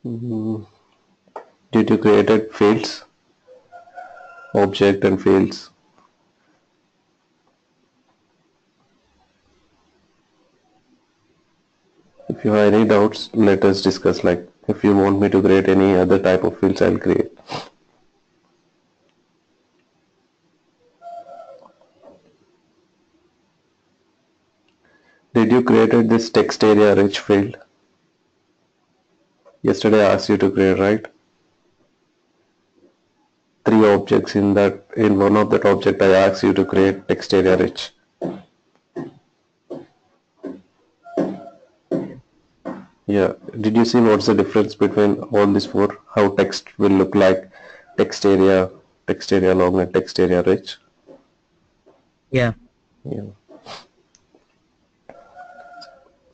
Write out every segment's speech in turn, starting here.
Mm, Did you created fields, object and fields? If you have any doubts, let us discuss. Like if you want me to create any other type of fields, I'll create. Did you created this text area rich field? Yesterday I asked you to create, right? Three objects in that. In one of that object, I asked you to create text area rich. Yeah. Did you see what's the difference between all these four? How text will look like text area long, and text area rich. Yeah. Yeah.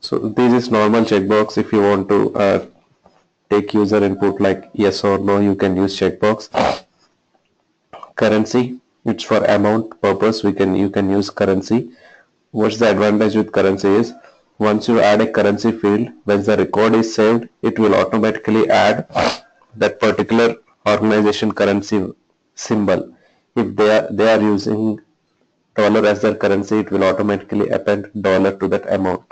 So this is normal checkbox. If you want to take user input like yes or no, you can use checkbox. Currency, it's for amount purpose. You can use currency. What's the advantage with currency is once you add a currency field, when the record is saved, it will automatically add that particular organization currency symbol. If they are using dollar as their currency, it will automatically append dollar to that amount.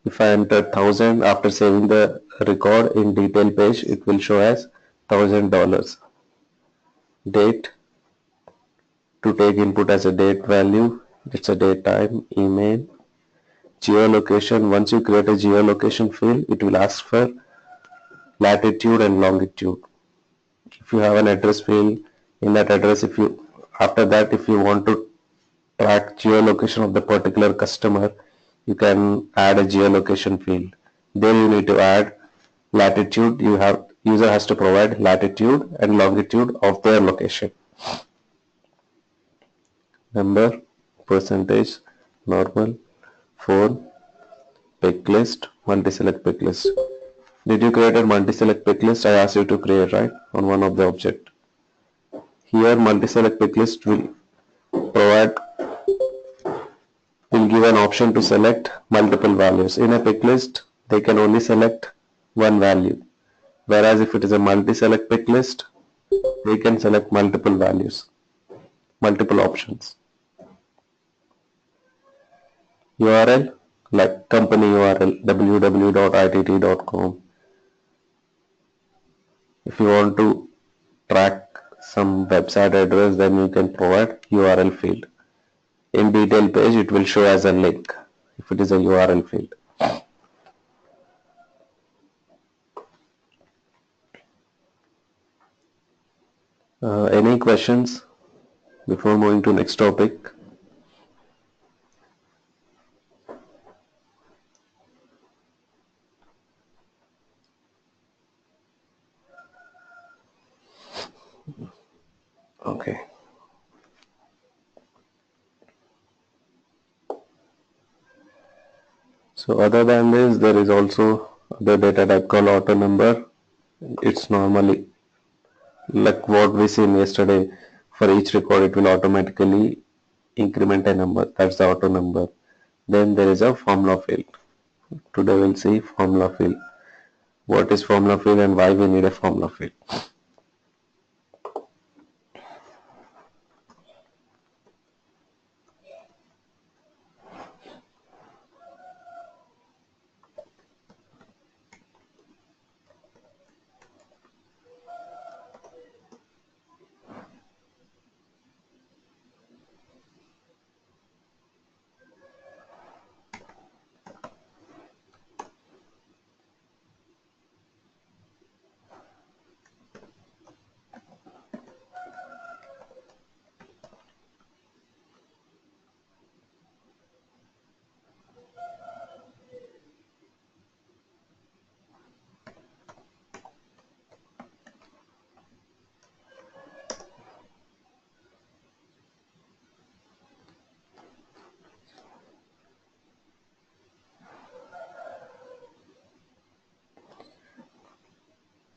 If I enter 1000 after saving the record in detail page, it will show as $1,000. Date, to take input as a date value, it's a date time, email. Geolocation, once you create a geolocation field, it will ask for latitude and longitude. If you have an address field, in that address, if you after that, if you want to track geolocation of the particular customer, you can add a geolocation field. There you need to add latitude. User has to provide latitude and longitude of their location. Number, percentage, normal, phone, pick list, multi-select pick list. Did you create a multi-select pick list? I asked you to create, right, on one of the object. Here, multi-select pick list provide will give an option to select multiple values. In a pick list, they can only select one value. Whereas if it is a multi-select pick list, they can select multiple values, multiple options. URL, like company URL, www.itt.com. If you want to track some website address, then you can provide URL field. In detail page, it will show as a link if it is a URL field. Any questions before moving to next topic? Okay. So other than this, there is also the data type called auto number. It's normally like what we seen yesterday. For each record, it will automatically increment a number. That's the auto number. Then there is a formula field. Today we'll see formula field. What is formula field and why we need a formula field.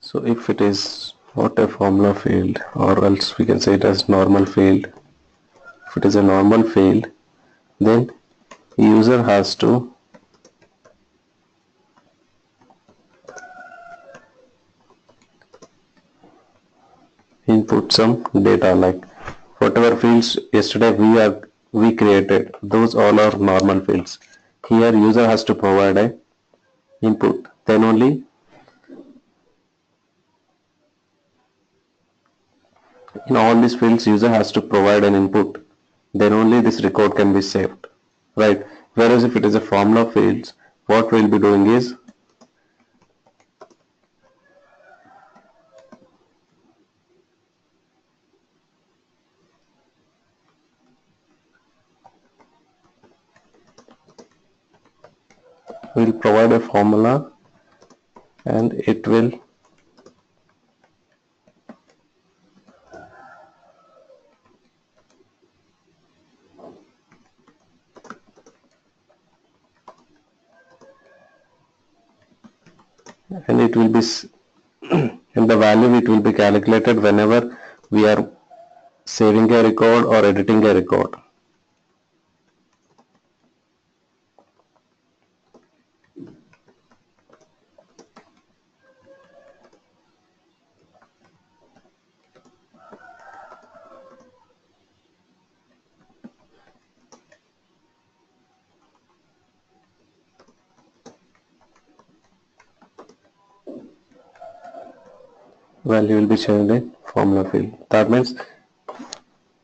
So if it is not a formula field, or else we can say it as normal field. If it is a normal field, then user has to input some data like whatever fields yesterday we created, those all are normal fields. Here user has to provide a input, then only in all these fields user has to provide an input, then only this record can be saved, right? Whereas if it is a formula fields, what we'll be doing is we'll provide a formula and it will be and the value it will be calculated whenever we are saving a record or editing a record. Value will be changed in formula field. That means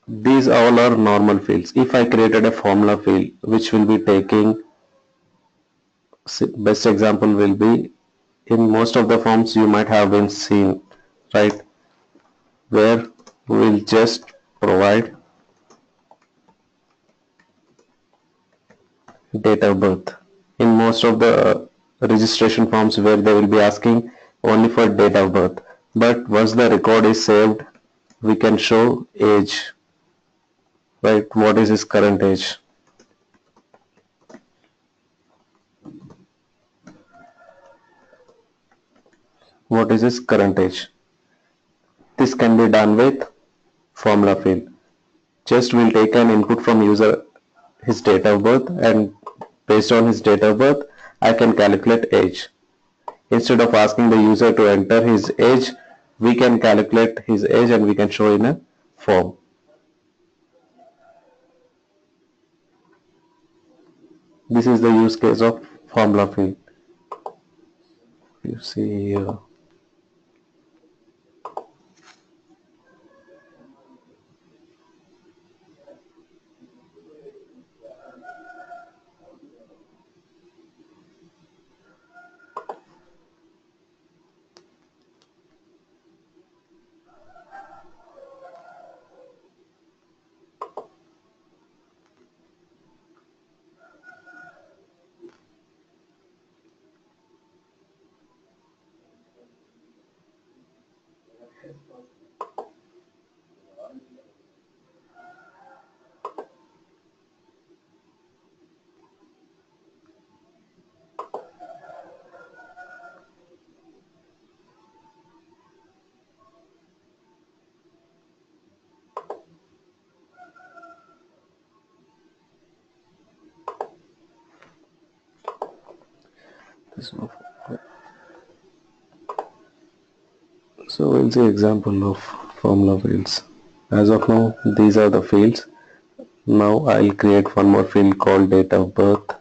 these all are normal fields. If I created a formula field which will be taking, best example will be in most of the forms you might have been seen, right, where we'll just provide date of birth. In most of the registration forms where they will be asking only for date of birth, but once the record is saved we can show age, right? What is his current age? What is his current age? This can be done with formula field. Just we'll take an input from user, his date of birth, and based on his date of birth I can calculate age. Instead of asking the user to enter his age, we can calculate his age and we can show in a form. This is the use case of formula field. You see here. So we'll see example of formula fields. As of now, these are the fields. Now I'll create one more field called date of birth.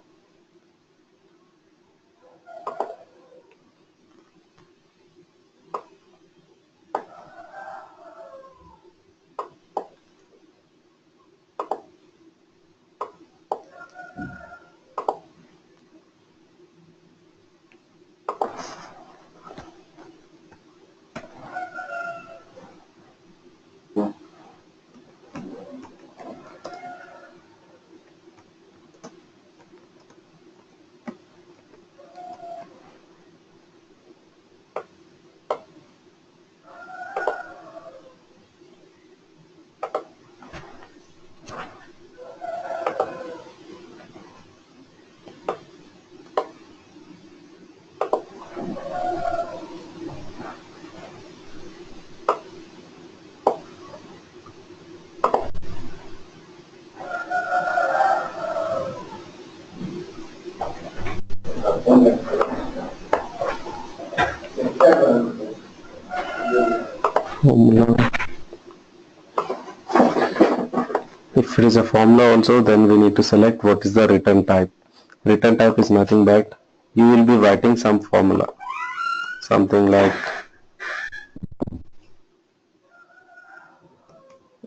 Formula If it is a formula also, then we need to select what is the return type. Return type is nothing but you will be writing some formula, something like,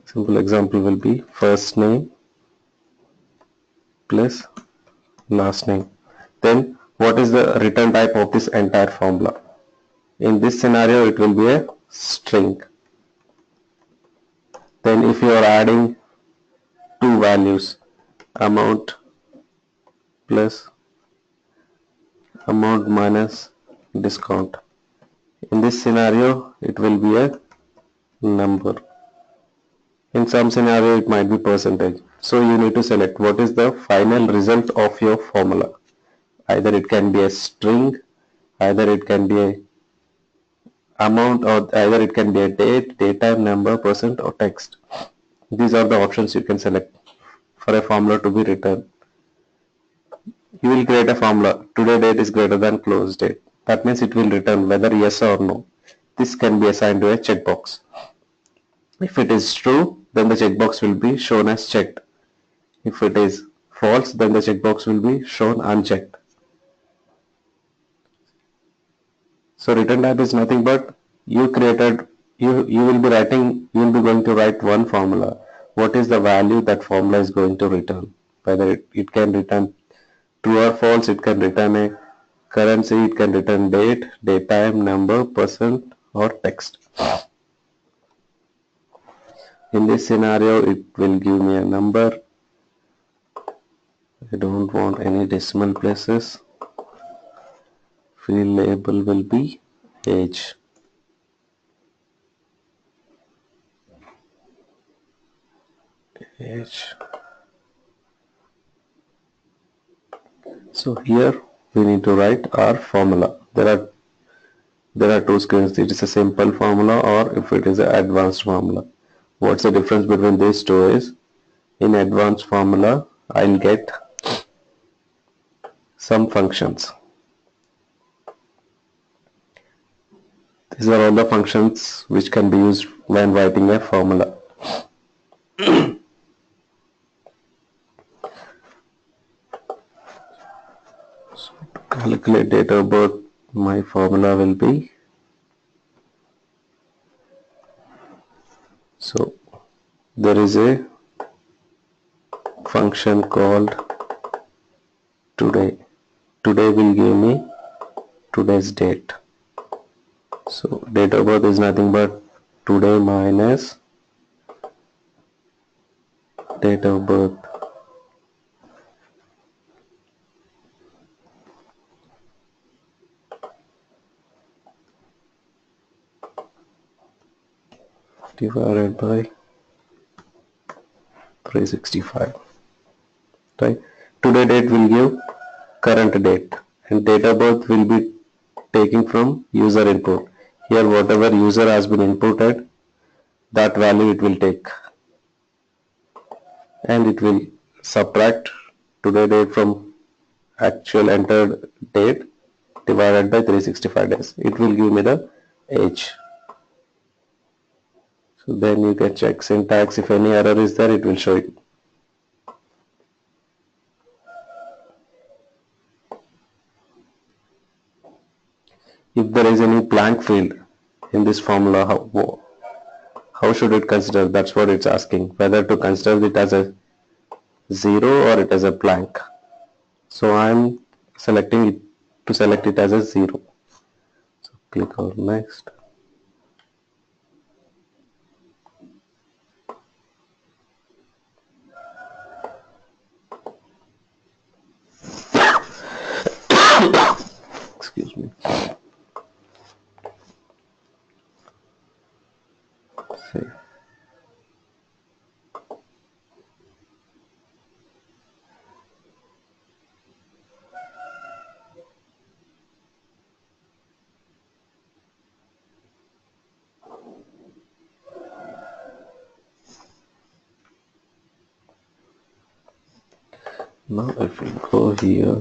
simple example will be first name plus last name. Then what is the return type of this entire formula? In this scenario, it will be a string. Then if you are adding two values, amount plus amount minus discount. In this scenario, it will be a number. In some scenario, it might be percentage. So you need to select what is the final result of your formula. Either it can be a string, either it can be a amount, or either it can be a date, time, number, percent, or text. These are the options you can select for a formula to be written. You will create a formula. Today date is greater than close date. That means it will return whether yes or no. This can be assigned to a checkbox. If it is true, then the checkbox will be shown as checked. If it is false, then the checkbox will be shown unchecked. So return type is nothing but you will be writing, you will be going to write one formula. What is the value that formula is going to return? Whether it can return true or false, it can return a currency, it can return date time, number, percent, or text. In this scenario, it will give me a number. I don't want any decimal places. Field label will be age. Age. So here we need to write our formula. There are two screens. It is a simple formula or if it is an advanced formula. What's the difference between these two is in advanced formula I'll get some functions. These are all the functions which can be used when writing a formula. So to calculate date of birth, my formula will be, so there is a function called today. Today will give me today's date. So date of birth is nothing but today minus date of birth. Divided by 365. Right? Today date will give current date and date of birth will be taking from user input. Here whatever user has been inputted, that value it will take and it will subtract today date from actual entered date divided by 365 days. It will give me the age. So then you can check syntax. If any error is there, it will show it. If there is any blank field in this formula, how should it consider? That's what it's asking. Whether to consider it as a 0 or it as a blank. So I'm selecting it to select it as a 0. So click on next. Excuse me. Save. Now if we go here,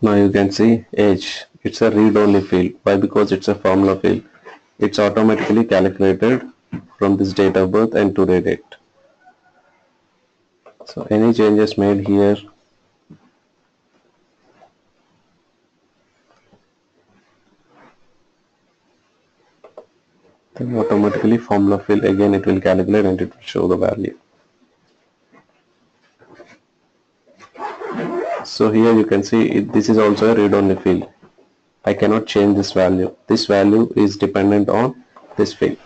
Now you can see age. It's a read-only field. Why? Because it's a formula field. It's automatically calculated from this date of birth and today date. So any changes made here, then automatically formula field again it will calculate and it will show the value. So here you can see this is also a read-only field. I cannot change this value. This value is dependent on this field.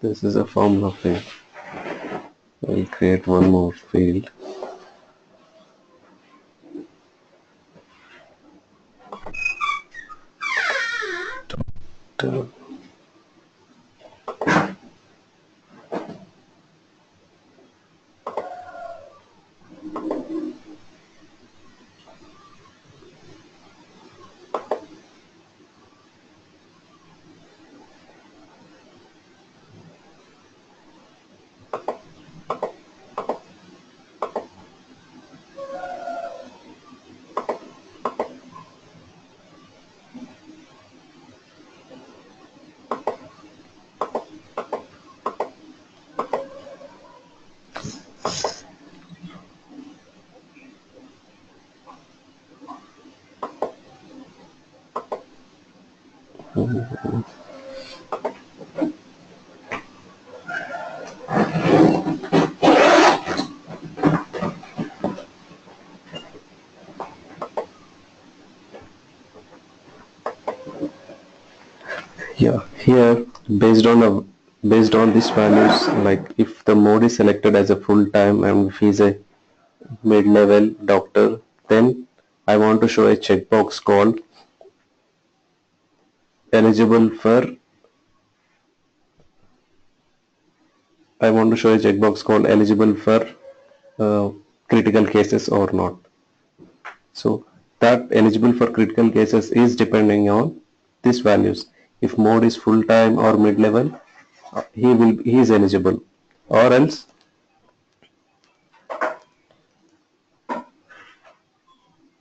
This is a formula field. We'll create one more field. Yeah, here based on these values, like if the mode is selected as a full time and if he's a mid-level doctor, then I want to show a checkbox called eligible for I want to show a checkbox called eligible for critical cases or not. So that eligible for critical cases is depending on these values. If mode is full time or mid-level, he is eligible. Or else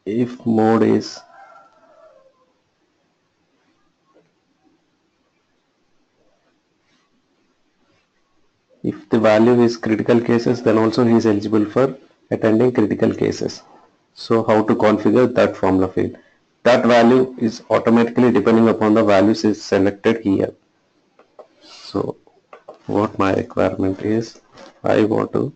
if mode is if the value is critical cases, then also he is eligible for attending critical cases. So how to configure that formula field? That value is automatically depending upon the values is selected here. So what my requirement is, I want to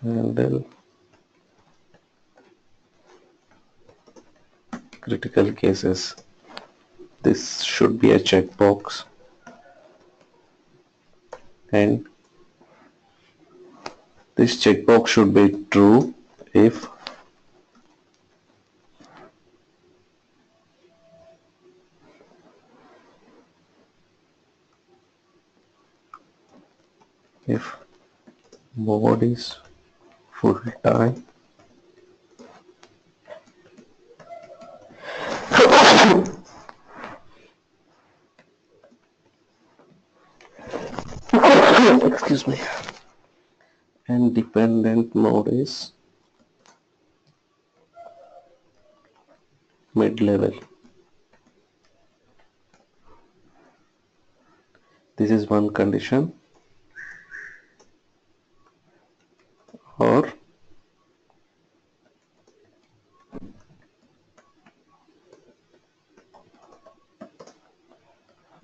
handle critical cases. This should be a checkbox, and this checkbox should be true if mode is full time excuse me, and dependent mode is mid-level. This is one condition. Or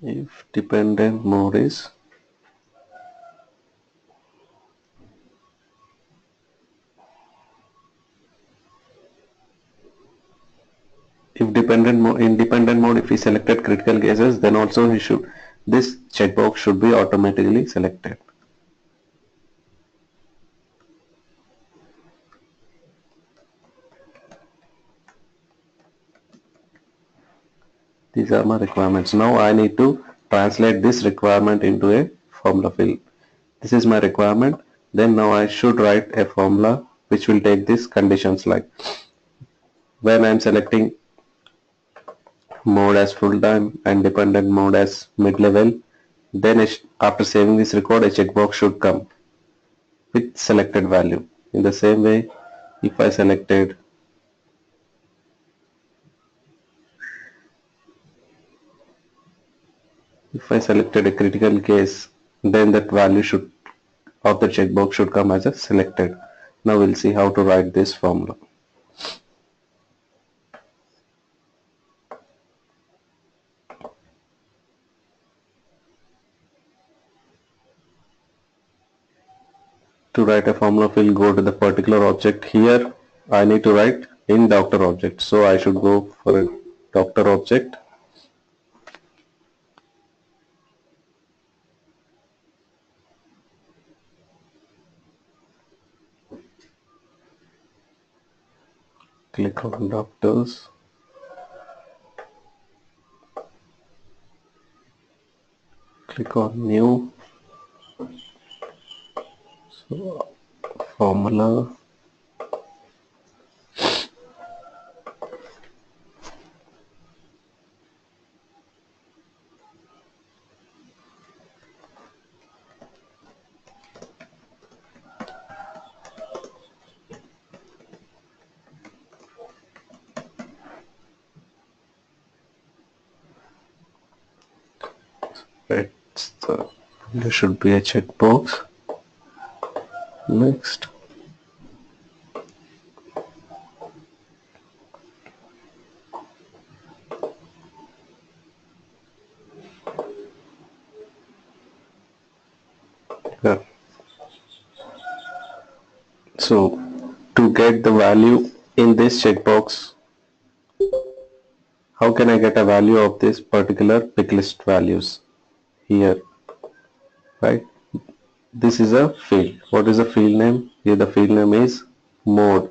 if dependent mode is independent mode, if he selected critical cases, then also this checkbox should be automatically selected. These are my requirements. Now I need to translate this requirement into a formula field. This is my requirement. Then now I should write a formula which will take these conditions, like when I'm selecting mode as full time and dependent mode as mid level, then after saving this record a checkbox should come with selected value. In the same way, if I selected a critical case, then that value should of the checkbox should come as a selected. Now we'll see how to write this formula. To write a formula, we'll go to the particular object. Here I need to write in doctor object, so I should go for a doctor object. Click on doctors. Click on new. So formula. There should be a checkbox. Next. Yeah. So to get the value in this checkbox, how can I get a value of this particular pick list values here, right? This is a field. What is the field name? Here the field name is mode.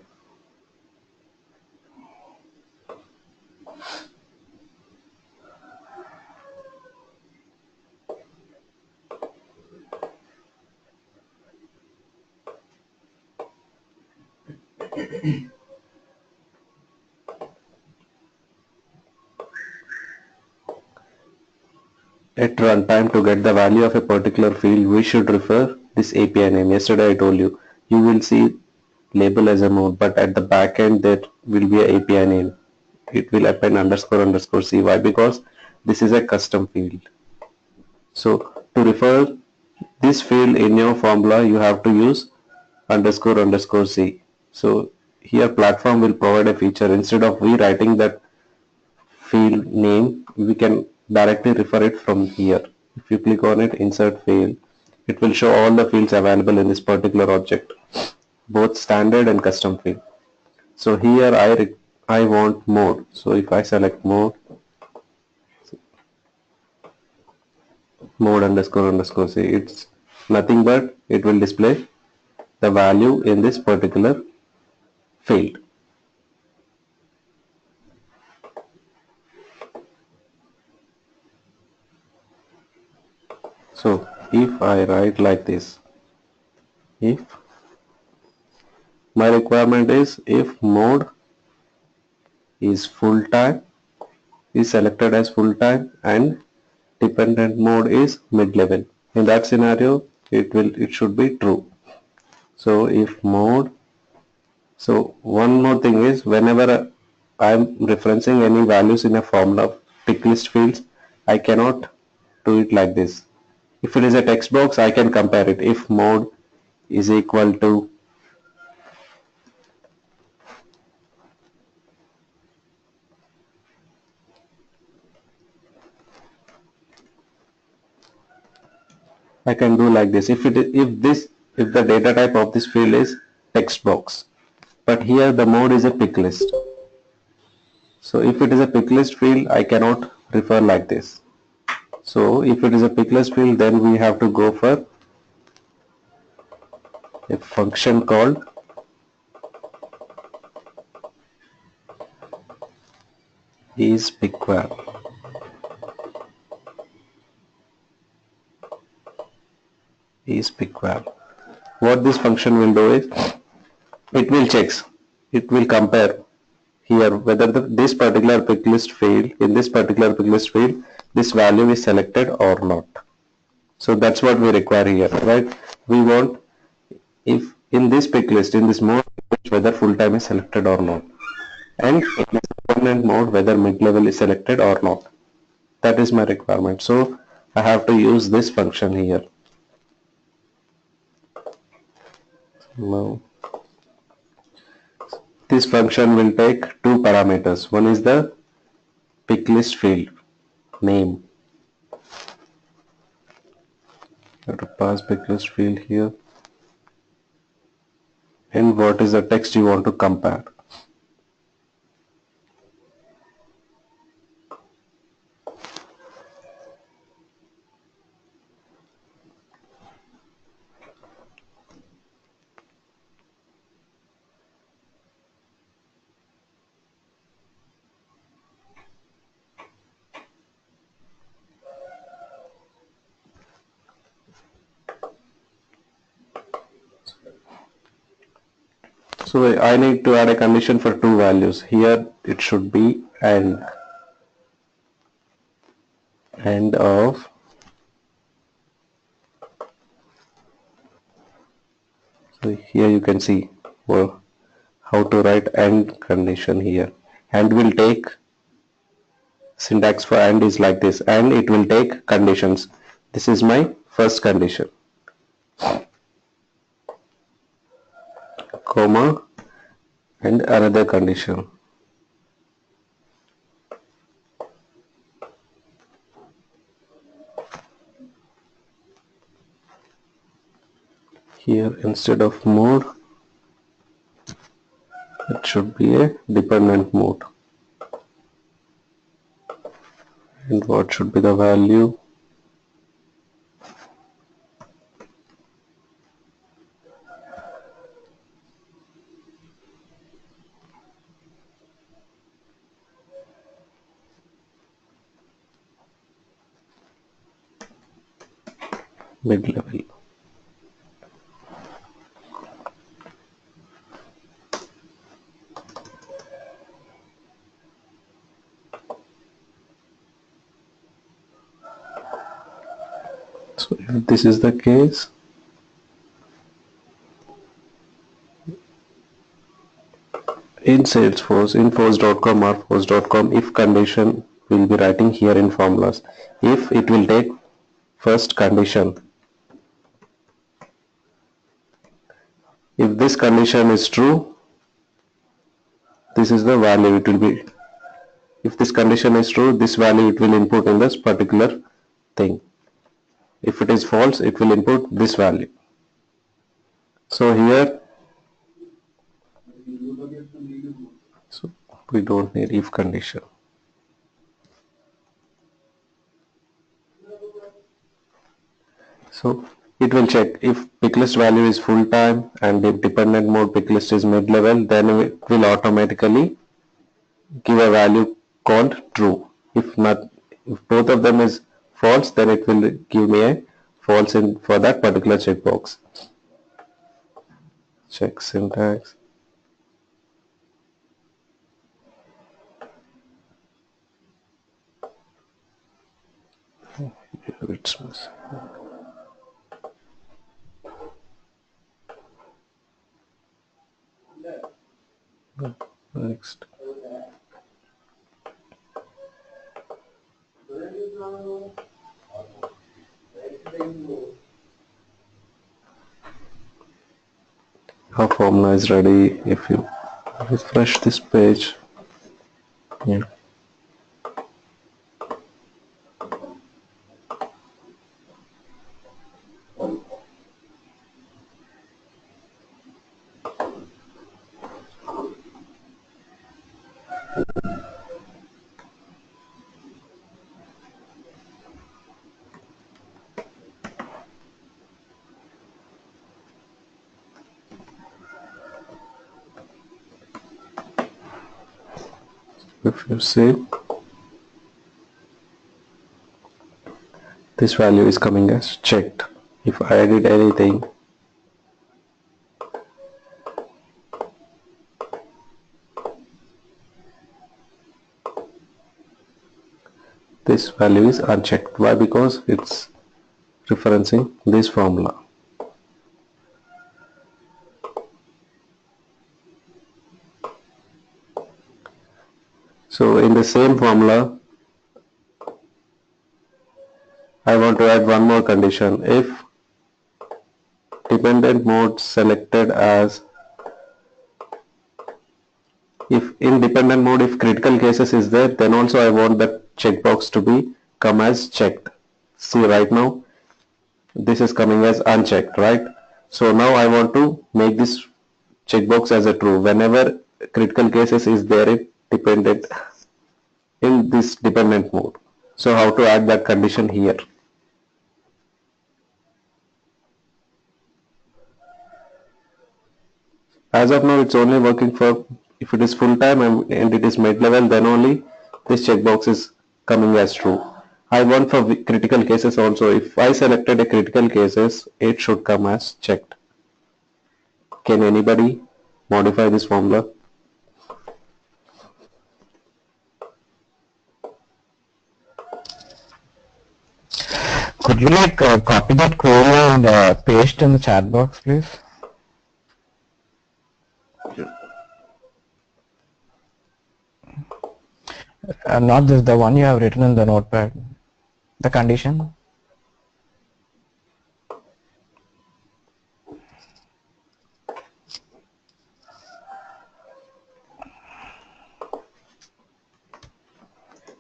At runtime, to get the value of a particular field, we should refer this API name. Yesterday I told you, you will see label as a mode, but at the back end there will be a API name. It will append underscore underscore C. Why? Because this is a custom field. So to refer this field in your formula, you have to use underscore underscore C. So here platform will provide a feature. Instead of we writing that field name, we can directly refer it from here. If you click on it, insert field, it will show all the fields available in this particular object, both standard and custom field. So here I want mode. So if I select mode underscore underscore C, it's nothing but it will display the value in this particular field. So if I write like this, if my requirement is if mode is full time, is selected as full time, and dependent mode is mid level. In that scenario, it should be true. So if mode, so one more thing is whenever I'm referencing any values in a formula pick list fields, I cannot do it like this. If it is a text box, I can compare it. If mode is equal to, I can do like this. If the data type of this field is text box, but here the mode is a pick list. So if it is a pick list field, I cannot refer like this. So if it is a pick list field, then we have to go for a function called isPickVal. isPickVal. what this function will do is it will checks, it will compare here whether this particular pick list field, in this particular pick list field, this value is selected or not. So that's what we require here, right? We want if in this pick list, in this mode, whether full time is selected or not, and in this permanent mode, whether mid level is selected or not. That is my requirement. So I have to use this function here. Now this function will take two parameters. One is the pick list field name. I have to pass pick list field here. And what is the text you want to compare? So I need to add a condition for two values. Here it should be and of, so here you can see, well, how to write and condition here. And will take, syntax for and is like this, and it will take conditions. This is my first condition, comma, and another condition. Here instead of mode, it should be a dependent mode. And what should be the value? Mid-level. So if this is the case, in Salesforce, in force.com or force.com, if condition we'll be writing here in formulas. If it will take first condition, if this condition is true, this is the value it will be. If this condition is true, this value it will input in this particular thing. If it is false, it will input this value. So here, so we don't need if condition. So it will check if pick list value is full time and if dependent mode pick list is mid level, then it will automatically give a value called true. If not, if both of them is false, then it will give me a false in for that particular checkbox. Check syntax. It's next. Our formula is ready. If you refresh this page, yeah. If you see, this value is coming as checked. If I did anything, This value is unchecked. Why? Because it's referencing this formula. So in the same formula, I want to add one more condition. If dependent mode selected as, if in dependent mode, if critical cases is there, then also I want that checkbox to be come as checked. See, right now this is coming as unchecked, right? So now I want to make this checkbox as a true whenever critical cases is there in this dependent mode. So how to add that condition here? As of now, it's only working for if it is full time and it is mid level, then only this checkbox is coming as true. I want for critical cases also. If I selected a critical cases, it should come as checked. Can anybody modify this formula? Could you copy that query and paste in the chat box, please? Not this, the one you have written in the notepad. The condition.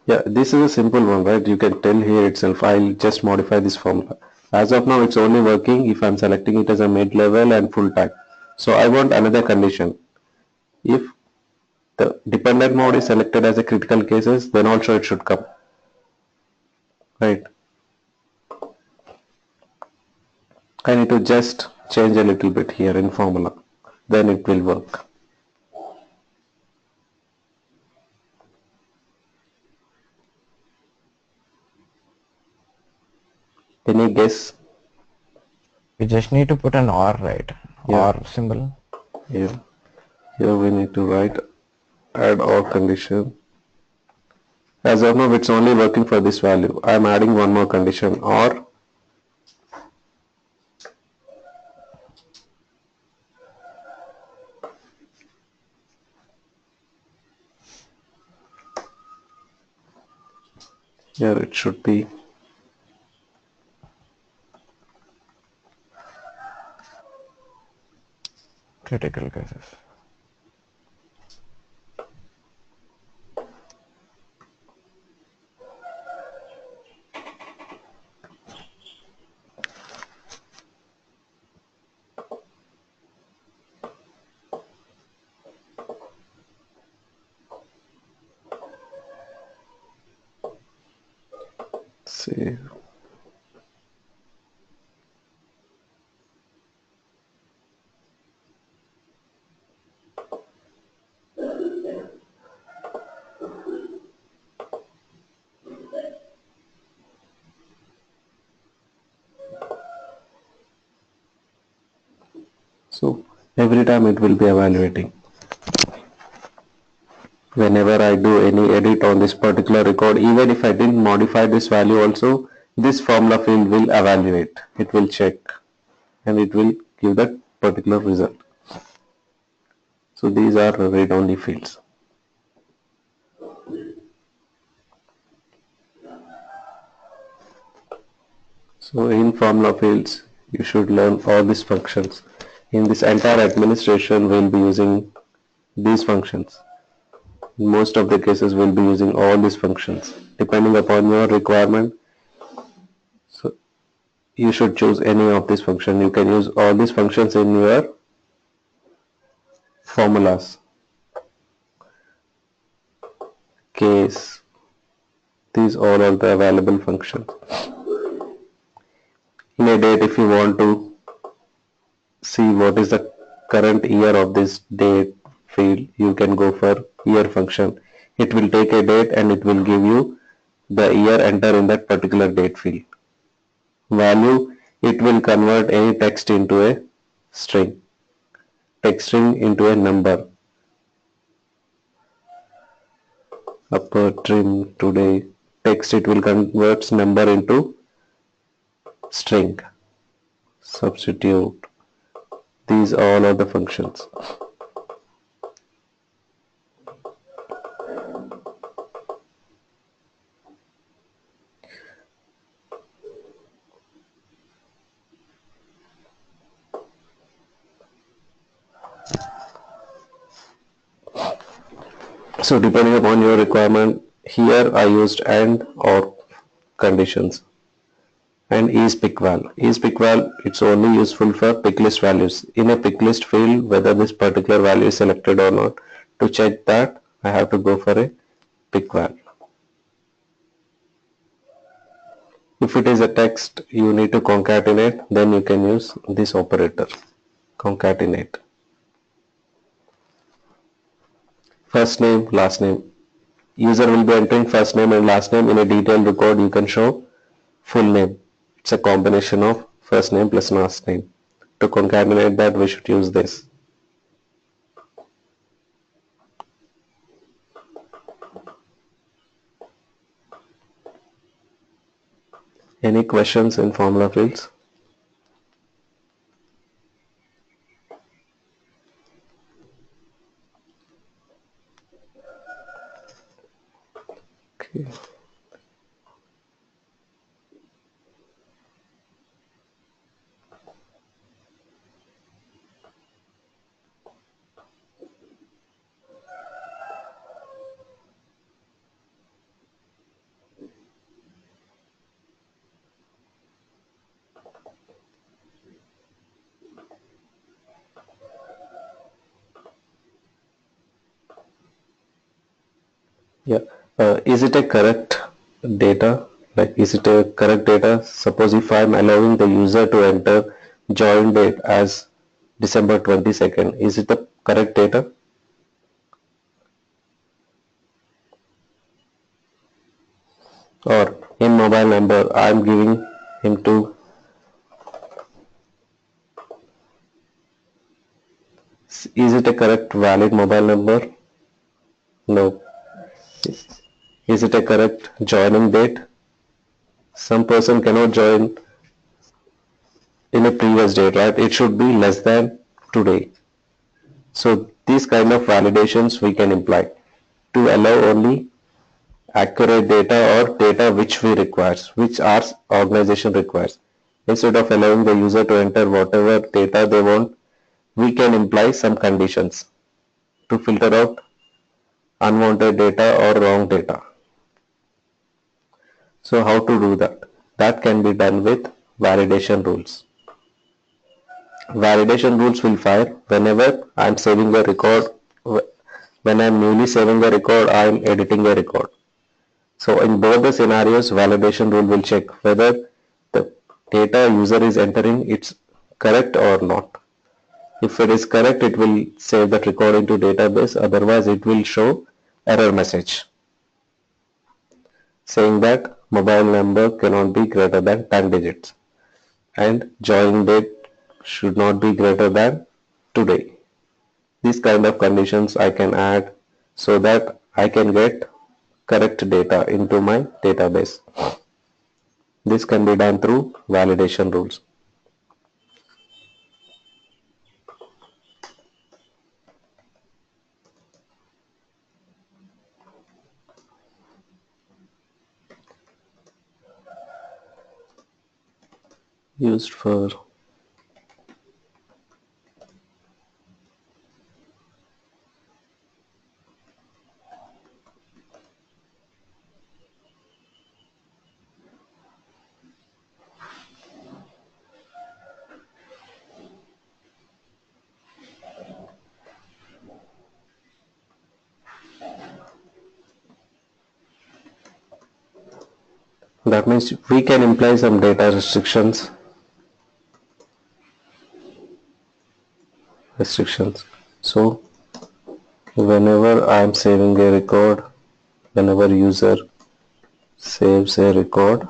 Yeah, this is a simple one, right? You can tell here itself. I'll just modify this formula. As of now, it's only working if I'm selecting it as a mid-level and full-time. So I want another condition. If the dependent mode is selected as a critical cases, then also it should come, right? I need to just change a little bit here in formula. Then it will work. Any guess? We just need to put an or, right? Yeah, Or symbol. yeah. Here we need to write add or condition. As of now, it's only working for this value. I'm adding one more condition or. Here it should be Critical cases. save. So every time it will be evaluating. Whenever I do any edit on this particular record, even if I didn't modify this value also, this formula field will evaluate. It will check and it will give that particular result. So these are read-only fields. So in formula fields, you should learn all these functions. In this entire administration, we'll be using these functions. In most of the cases, we'll be using all these functions. Depending upon your requirement, so you should choose any of these functions. You can use all these functions in your formulas. Case, these all are the available functions. In a date, if you want to see what is the current year of this date field, you can go for year function. It will take a date and it will give you the year enter in that particular date field. Value, it will convert any text into a string, text string into a number. Upper trim today text, it will convert number into string. Substitute. These all are the functions. So depending upon your requirement, here I used and or conditions. And is pickval. Is pickval, it's only useful for pick list values. In a pick list field, whether this particular value is selected or not, to check that, I have to go for a pickval. If it is a text, you need to concatenate, then you can use this operator, concatenate. First name, last name. User will be entering first name and last name in a detailed record. You can show full name. It's a combination of first name plus last name. To concatenate that, we should use this. Any questions in formula fields? Okay. Yeah. Is it a correct data? Like, is it a correct data? Suppose if I'm allowing the user to enter join date as December 22nd, is it the correct data? Or in mobile number, I'm giving him to, is it a correct valid mobile number? No. Is it a correct joining date? Some person cannot join in a previous date, right? It should be less than today. So these kind of validations we can imply to allow only accurate data or data which we requires, which our organization requires. Instead of allowing the user to enter whatever data they want, we can imply some conditions to filter out unwanted data or wrong data. So how to do that? That can be done with validation rules. Validation rules will fire whenever I'm saving a record. When I'm newly saving a record, I'm editing a record. So in both the scenarios, validation rule will check whether the data user is entering it's correct or not. If it is correct, it will save that record into database. Otherwise, it will show error message saying that mobile number cannot be greater than 10 digits and join date should not be greater than today. These kind of conditions I can add so that I can get correct data into my database. This can be done through validation rules. Used for that means we can imply some data restrictions. So whenever I am saving a record, whenever user saves a record,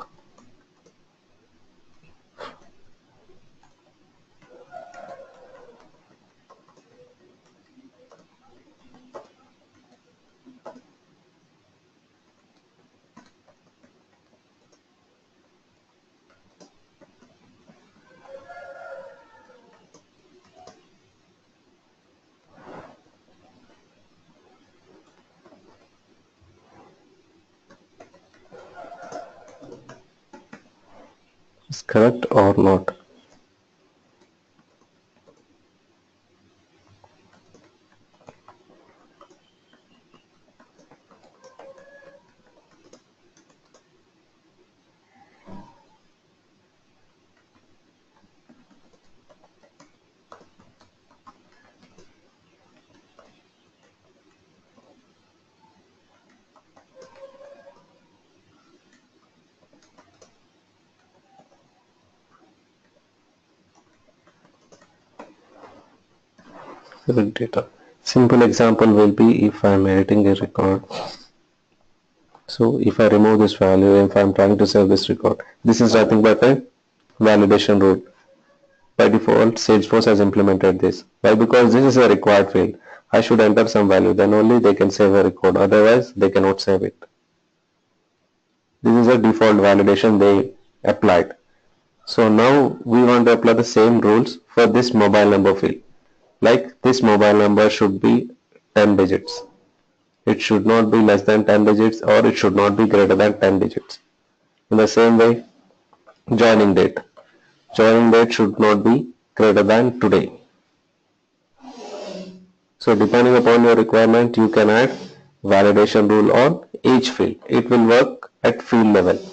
correct or not. Correct data. Simple example will be if I am editing a record. So if I remove this value, if I am trying to save this record, this is nothing but a validation rule. By default, Salesforce has implemented this. Why? Because this is a required field. I should enter some value, then only they can save a record. Otherwise, they cannot save it. This is a default validation they applied. So now we want to apply the same rules for this mobile number field. Like this mobile number should be 10 digits. It should not be less than 10 digits or it should not be greater than 10 digits. In the same way, joining date. Joining date should not be greater than today. So depending upon your requirement, you can add validation rule on each field. It will work at field level.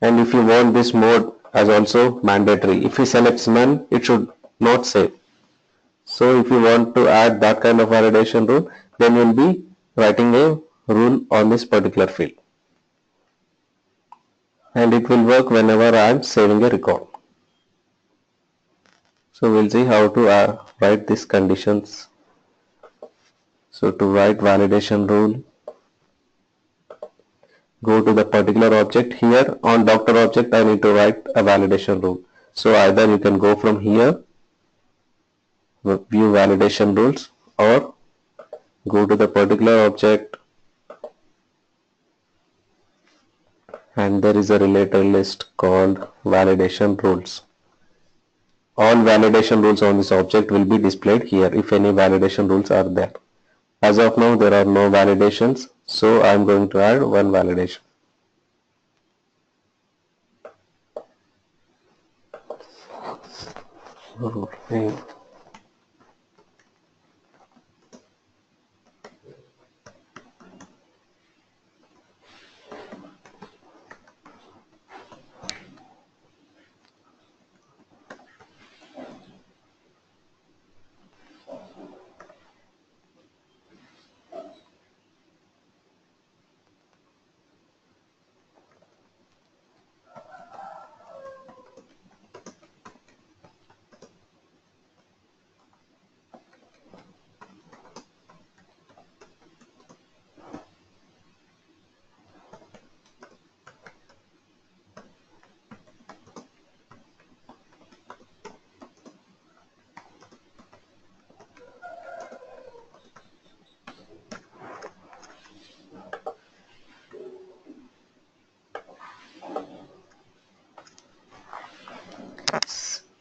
And if you want this mode as also mandatory, if you select none, it should not save. So if you want to add that kind of validation rule, then you'll be writing a rule on this particular field. And it will work whenever I am saving a record. So we'll see how to write these conditions. So to write validation rule, go to the particular object. Here on doctor object, I need to write a validation rule. So either you can go from here, view validation rules, or go to the particular object and there is a related list called validation rules. All validation rules on this object will be displayed here if any validation rules are there. As of now, there are no validations, so I am going to add one validation. Okay.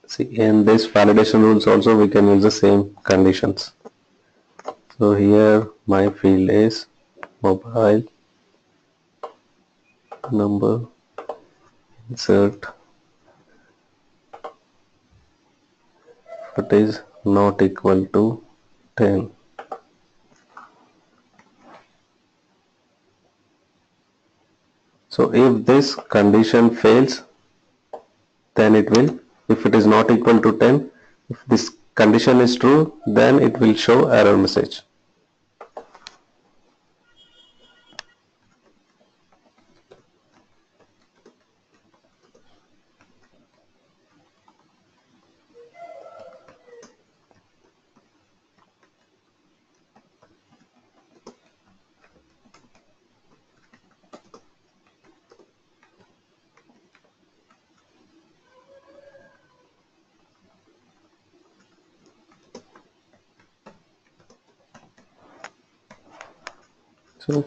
See, in this validation rules also we can use the same conditions. So here my field is mobile number, insert what is not equal to 10. So if this condition fails, then it will, if it is not equal to 10, if this condition is true, then it will show error message. So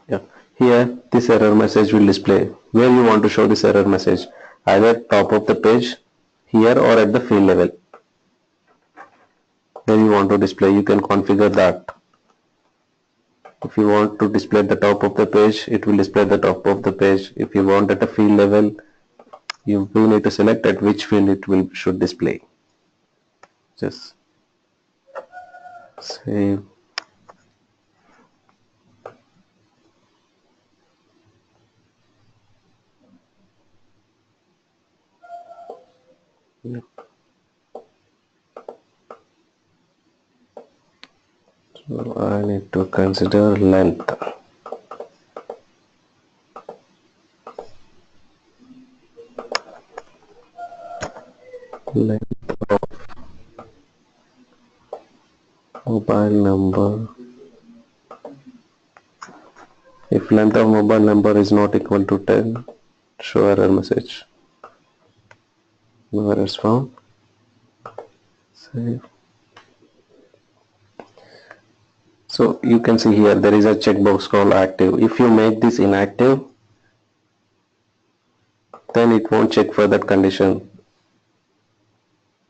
yeah, here this error message will display. Where you want to show this error message, either top of the page here or at the field level. Where you want to display, you can configure that. If you want to display at the top of the page, it will display at the top of the page. If you want at a field level, you will need to select at which field it will should display. Just save. Yeah. So I need to consider length. Length of mobile number. If length of mobile number is not equal to 10, show error message. No errors found. Save. So you can see here there is a checkbox called active. If you make this inactive, then it won't check for that condition.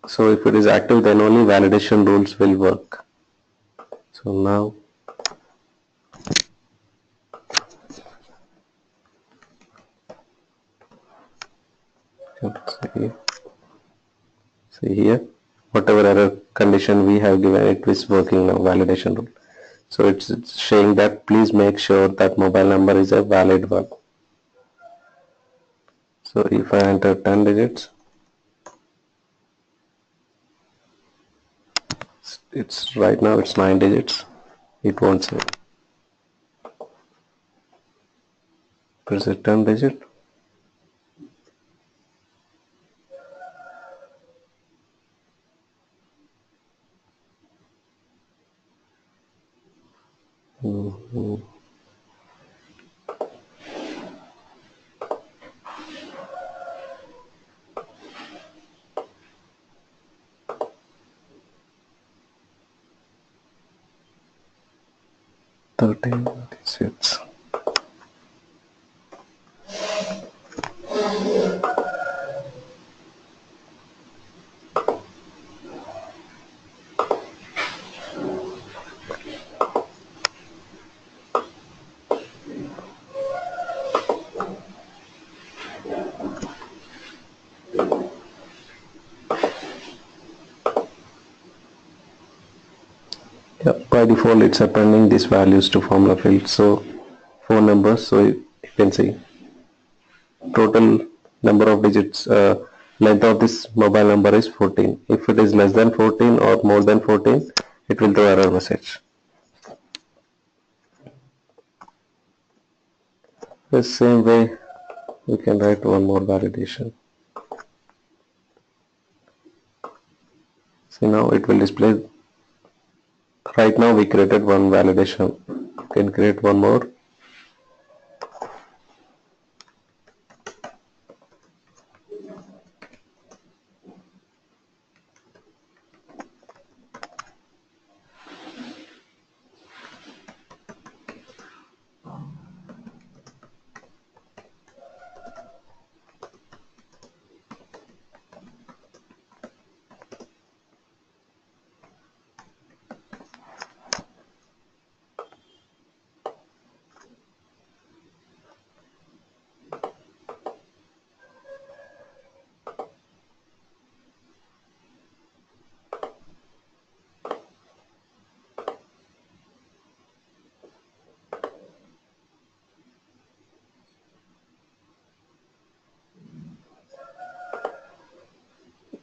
So if it is active, then only validation rules will work. So now see here, whatever error condition we have given, it is working now, validation rule. So it's saying that please make sure that mobile number is a valid one. So if I enter 10 digits, it's right now it's 9 digits. It won't say. Press a 10 digit. Mhm. 13 digits. Yeah, by default it's appending these values to formula field. So phone numbers. So you can see total number of digits. Length of this mobile number is 14. If it is less than 14 or more than 14, it will throw error message. The same way we can write one more validation. See now it will display. Right now we created one validation. You can create one more.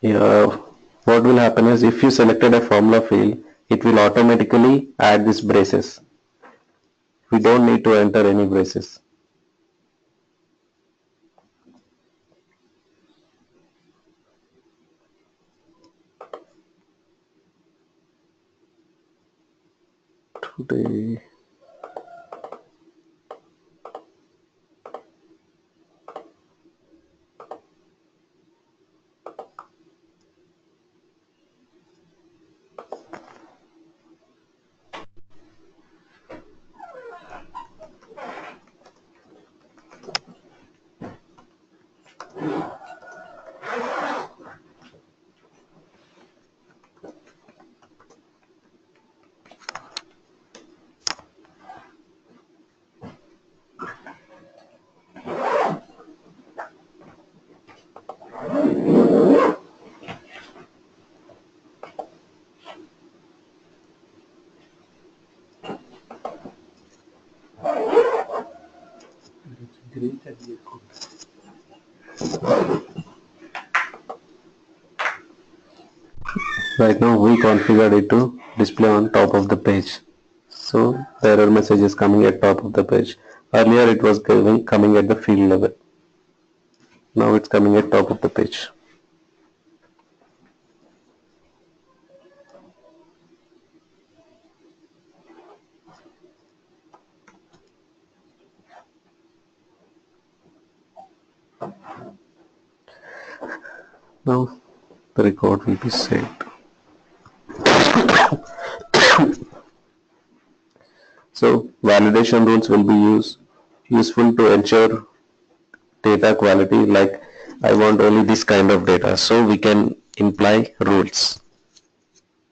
Yeah, what will happen is if you selected a formula field, it will automatically add these braces. We don't need to enter any braces. Today, Right now we configured it to display on top of the page. So the error message is coming at top of the page. Earlier it was coming at the field level. Now it's coming at top of the page. Now the record will be saved. So validation rules will be useful to ensure data quality, like I want only this kind of data. So we can imply rules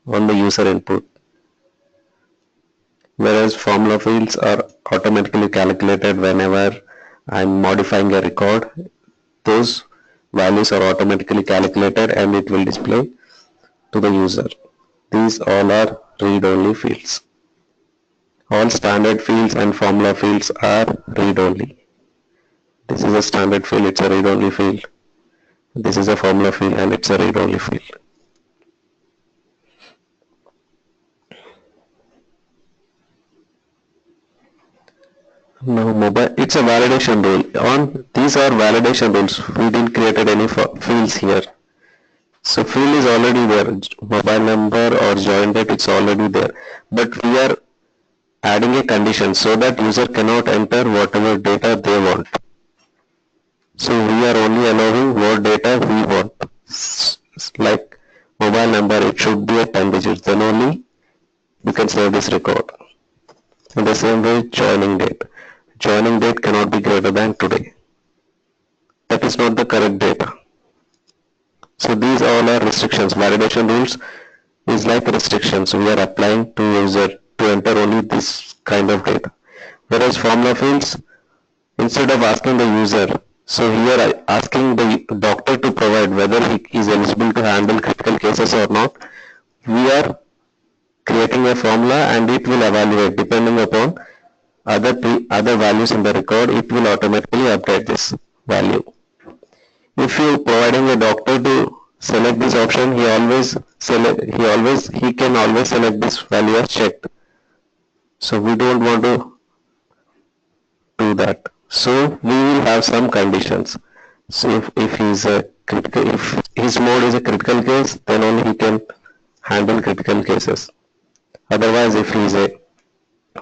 on the user input. Whereas formula fields are automatically calculated whenever I'm modifying a record. Those values are automatically calculated and it will display to the user. These all are read-only fields. All standard fields and formula fields are read-only. This is a standard field, it's a read-only field. This is a formula field and it's a read-only field. Now mobile, it's a validation rule. On these are validation rules. We didn't created any fields here. So field is already there. Mobile number or join date, it's already there. But we are adding a condition so that user cannot enter whatever data they want. So we are only allowing what data we want. Like mobile number, it should be a 10 digits. Then only we can save this record. In the same way, joining date. Joining date cannot be greater than today. That is not the correct data. So these all are restrictions. Validation rules is like restrictions we are applying to user to enter only this kind of data. Whereas formula fields, instead of asking the user, so here I asking the doctor to provide whether he is eligible to handle critical cases or not, we are creating a formula and it will evaluate depending upon other values in the record. It will automatically update this value. If you providing a doctor to select this option, he can always select this value as checked. So we don't want to do that. So we will have some conditions. So if he's a critical, if his mode is a critical case, then only he can handle critical cases. Otherwise, if he is a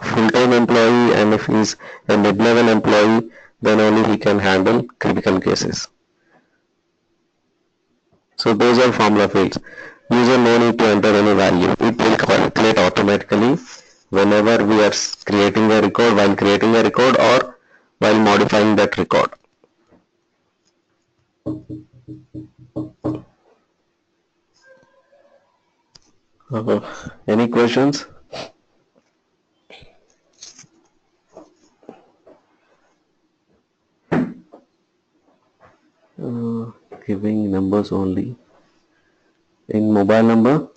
full-time employee and if he is a mid-level employee, then only he can handle critical cases. So those are formula fields. User no need to enter any value. It will calculate automatically whenever we are creating a record, while creating a record or while modifying that record. Any questions? Giving numbers only. In mobile number,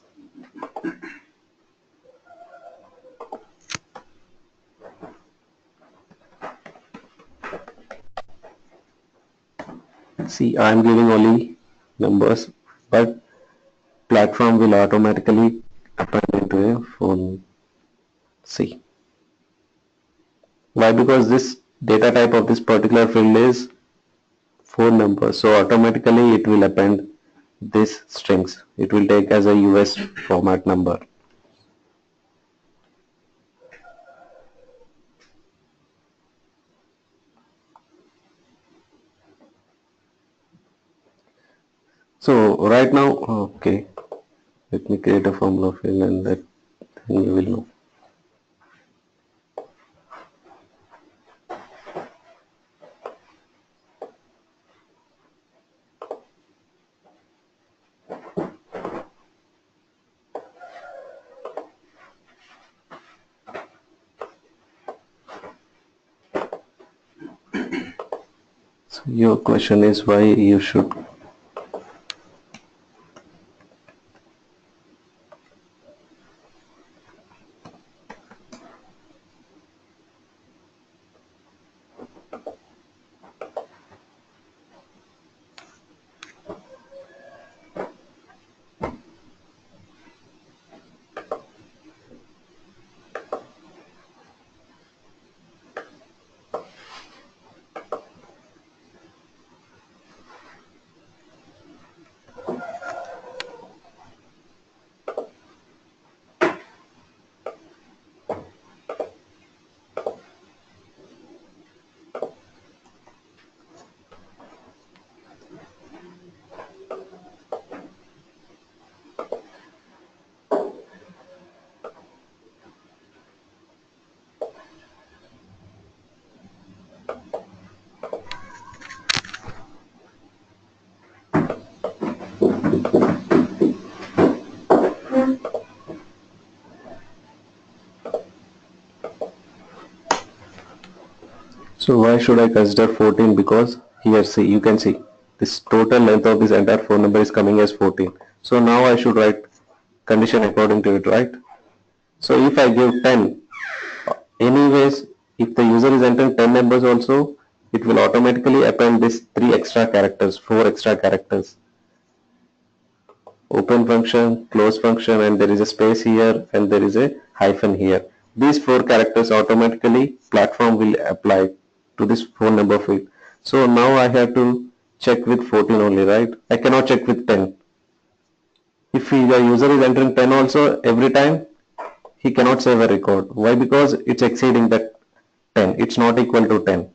see, I am giving only numbers, but platform will automatically append into a phone. See, why? Because this data type of this particular field is phone number, so automatically it will append this strings. It will take as a US format number. So right now, okay, let me create a formula field and that then you will know. So your question is why you should. So why should I consider 14? Because here see, you can see this total length of this entire phone number is coming as 14. So now I should write condition according to it, right? So if I give 10, anyways, if the user is entering 10 numbers also, it will automatically append this 3 extra characters, 4 extra characters. Open function, close function, and there is a space here and there is a hyphen here. These 4 characters automatically platform will apply to this phone number field. So now I have to check with 14 only, right? I cannot check with 10. If the user is entering 10 also, every time he cannot save a record. Why? Because it's exceeding that 10. It's not equal to 10.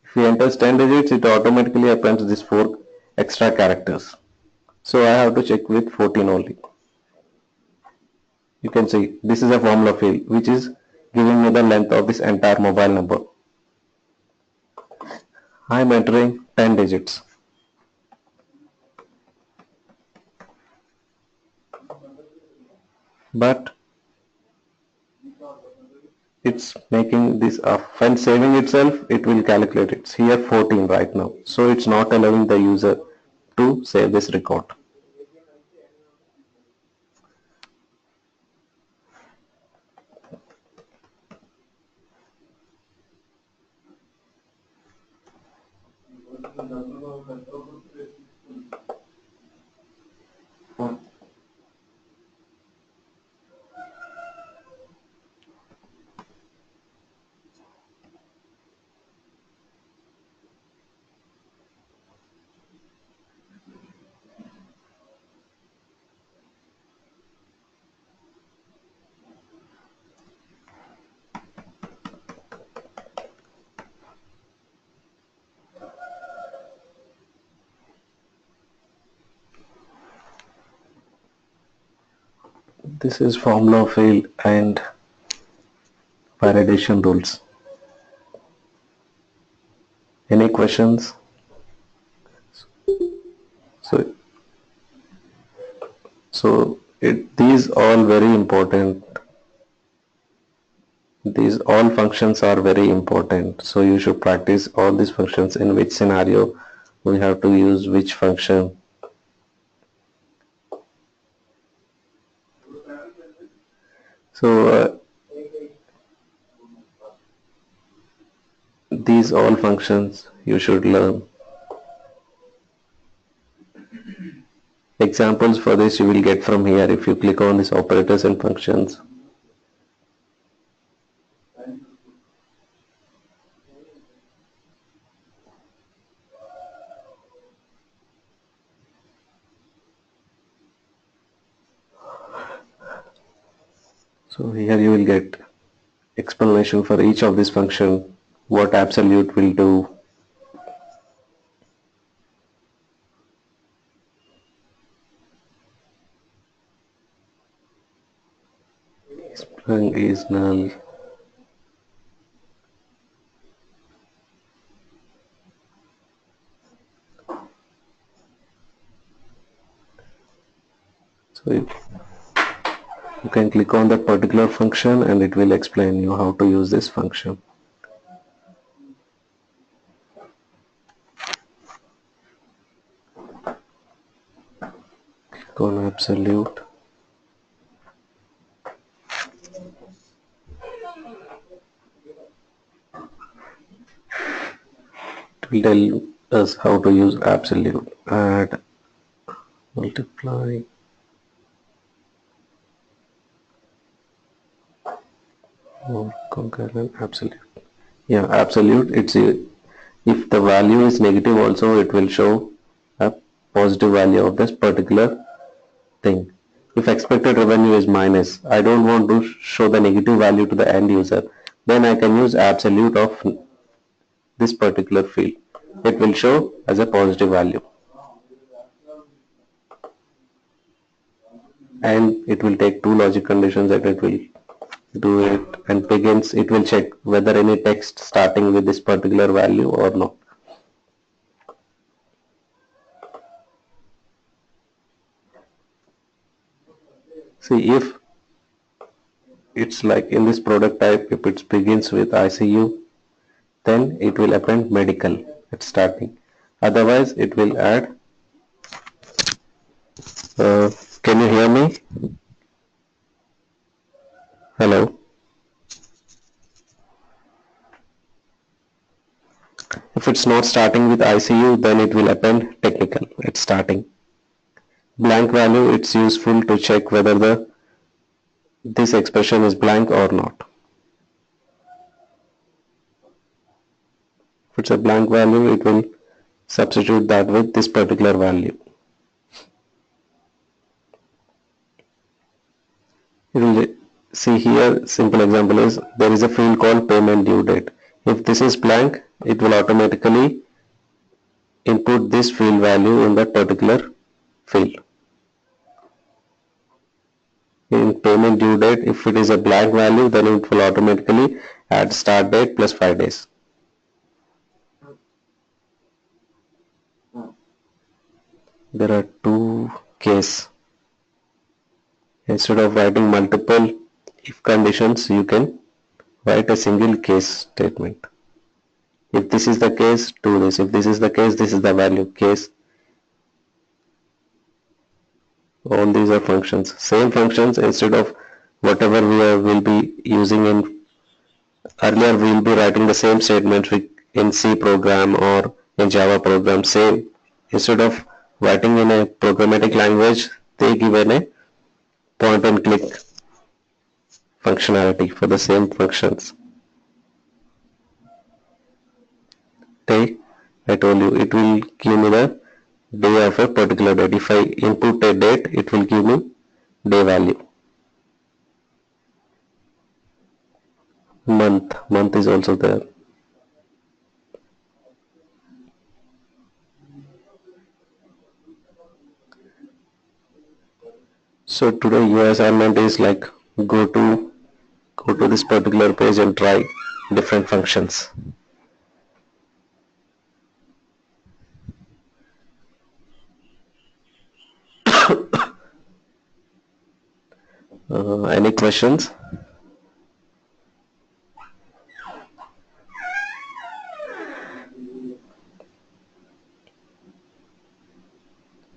If he enters 10 digits, it automatically appends these 4 extra characters. So I have to check with 14 only. You can see this is a formula field which is giving me the length of this entire mobile number. I am entering 10 digits. But it's making this when saving itself, it will calculate it's here 14 right now. So it's not allowing the user to save this record. This is formula field and validation rules. Any questions? So, these all very important. These all functions are very important. So you should practice all these functions in which scenario we have to use which function. So these all functions you should learn. Examples for this you will get from here if you click on these operators and functions. So here you will get explanation for each of this function, what absolute will do. String is null. So you can click on that particular function and it will explain you how to use this function. Click on absolute. It will tell us how to use absolute. Add, multiply, or concurrent absolute. Yeah, absolute. If the value is negative also, it will show a positive value of this particular thing. If expected revenue is minus, I don't want to show the negative value to the end user. Then I can use absolute of this particular field. It will show as a positive value. And it will take two logic conditions and it will do it and begins. It will check whether any text starting with this particular value or not. See, if it's like in this product type, if it begins with ICU, then it will append medical at starting. Otherwise, it will add. Uh, can you hear me? Hello. If it's not starting with ICU, then it will append technical at starting. Blank value, it's useful to check whether this expression is blank or not. If it's a blank value, it will substitute that with this particular value. You will see here, simple example is there is a field called payment due date. If this is blank, it will automatically input this field value in that particular field. In payment due date, if it is a blank value, then it will automatically add start date plus 5 days. There are two cases. Instead of writing multiple if conditions, you can write a single case statement. If this is the case, do this. If this is the case, this is the value. Case. All these are functions. Same functions instead of whatever will be using in earlier, we will be writing the same statements in C program or in Java program. Same. Instead of writing in a programmatic language, they give a point and click functionality for the same functions. Day, I told you it will give me the day of a particular date. If I input a date, it will give me day value. Month is also there. So today your assignment is like go to this particular page and try different functions. Any questions?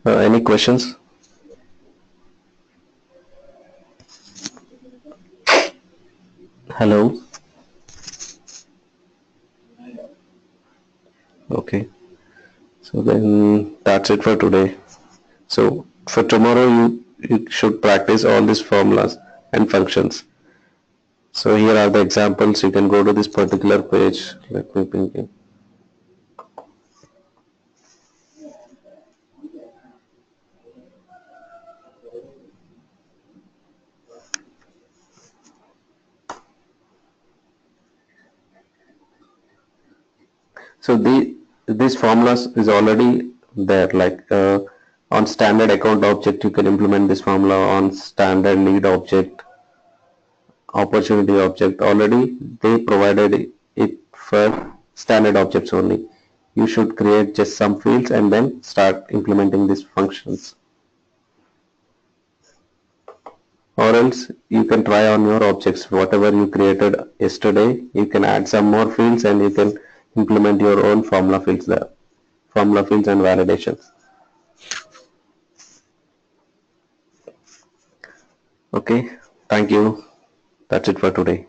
Any questions? Hello. Okay. So then that's it for today. So for tomorrow you should practice all these formulas and functions. So here are the examples. You can go to this particular page. Let me ping you. So these formulas is already there. Like on standard account object, you can implement this formula. On standard lead object, opportunity object, already they provided it for standard objects only. You should create just some fields and then start implementing these functions. Or else you can try on your objects, whatever you created yesterday, you can add some more fields and you can implement your own formula fields there. Formula fields and validations. Okay, thank you. That's it for today.